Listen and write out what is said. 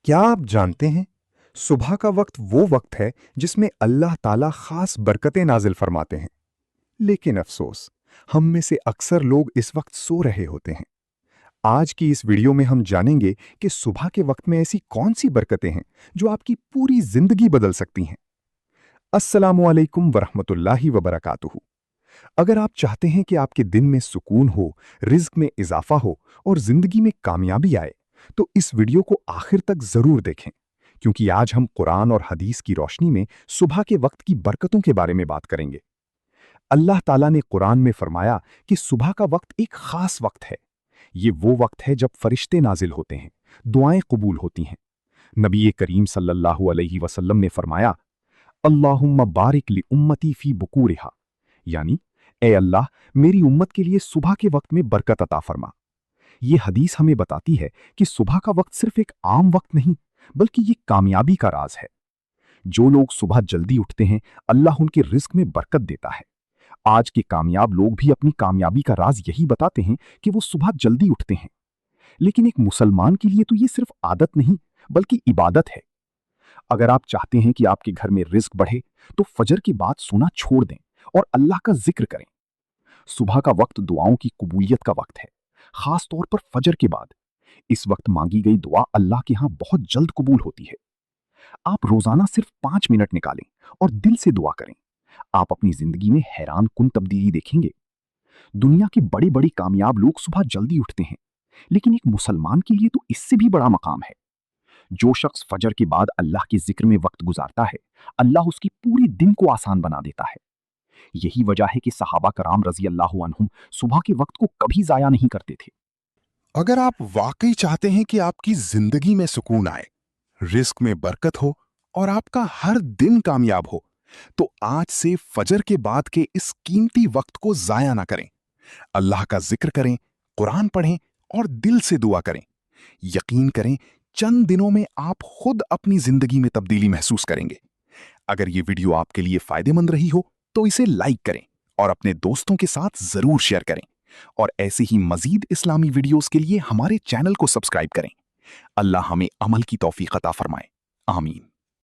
क्या आप जानते हैं सुबह का वक्त वो वक्त है जिसमें अल्लाह ताला खास बरकतें नाजिल फरमाते हैं। लेकिन अफसोस, हम में से अक्सर लोग इस वक्त सो रहे होते हैं। आज की इस वीडियो में हम जानेंगे कि सुबह के वक्त में ऐसी कौन सी बरकतें हैं जो आपकी पूरी जिंदगी बदल सकती हैं। अस्सलामुअलैकुम वरहमतुल्लाहि वबरकातुहू। अगर आप चाहते हैं कि आपके दिन में सुकून हो, रिज्क में इजाफा हो और जिंदगी में कामयाबी आए, तो इस वीडियो को आखिर तक जरूर देखें, क्योंकि आज हम कुरान और हदीस की रोशनी में सुबह के वक्त की बरकतों के बारे में बात करेंगे। अल्लाह ताला ने कुरान में फरमाया कि सुबह का वक्त एक खास वक्त है। ये वो वक्त है जब फरिश्ते नाजिल होते हैं, दुआएं कबूल होती हैं। नबी करीम सल्लल्लाहु अलैहि वसल्लम ने फरमाया, अल्लाहुम्मा बारिक ली उम्मती फी बुकूरिहा, यानी ए अल्लाह, मेरी उम्मत के लिए सुबह के वक्त में बरकत अता फरमा। ये हदीस हमें बताती है कि सुबह का वक्त सिर्फ एक आम वक्त नहीं, बल्कि ये कामयाबी का राज है। जो लोग सुबह जल्दी उठते हैं, अल्लाह उनके रिस्क में बरकत देता है। आज के कामयाब लोग भी अपनी कामयाबी का राज यही बताते हैं कि वो सुबह जल्दी उठते हैं। लेकिन एक मुसलमान के लिए तो ये सिर्फ आदत नहीं, बल्कि इबादत है। अगर आप चाहते हैं कि आपके घर में रिस्क बढ़े, तो फजर की बात सोना छोड़ दें और अल्लाह का जिक्र करें। सुबह का वक्त दुआओं की कबूलियत का वक्त है, खास तौर पर फजर के बाद। इस वक्त मांगी गई दुआ अल्लाह के यहाँ बहुत जल्द कबूल होती है। आप रोजाना सिर्फ 5 मिनट निकालें और दिल से दुआ करें। आप अपनी जिंदगी में हैरान कुन तब्दीली देखेंगे। दुनिया के बड़े बड़े कामयाब लोग सुबह जल्दी उठते हैं, लेकिन एक मुसलमान के लिए तो इससे भी बड़ा मकाम है। जो शख्स फजर के बाद अल्लाह के जिक्र में वक्त गुजारता है, अल्लाह उसकी पूरे दिन को आसान बना देता है। यही वजह है कि सहाबा कराम रजी अल्लाह अन्हुम सुबह के वक्त को कभी जाया नहीं करते थे। अगर आप वाकई चाहते हैं कि आपकी जिंदगी में सुकून आए, रिस्क में बरकत हो और आपका हर दिन कामयाब हो, तो आज से फजर के बाद के इस कीमती वक्त को जाया ना करें। अल्लाह का जिक्र करें, कुरान पढ़ें और दिल से दुआ करें। यकीन करें, चंद दिनों में आप खुद अपनी जिंदगी में तब्दीली महसूस करेंगे। अगर ये वीडियो आपके लिए फायदेमंद रही हो, तो इसे लाइक करें और अपने दोस्तों के साथ जरूर शेयर करें। और ऐसे ही मजीद इस्लामी वीडियोस के लिए हमारे चैनल को सब्सक्राइब करें। अल्लाह हमें अमल की तौफीक अता फरमाए। आमीन।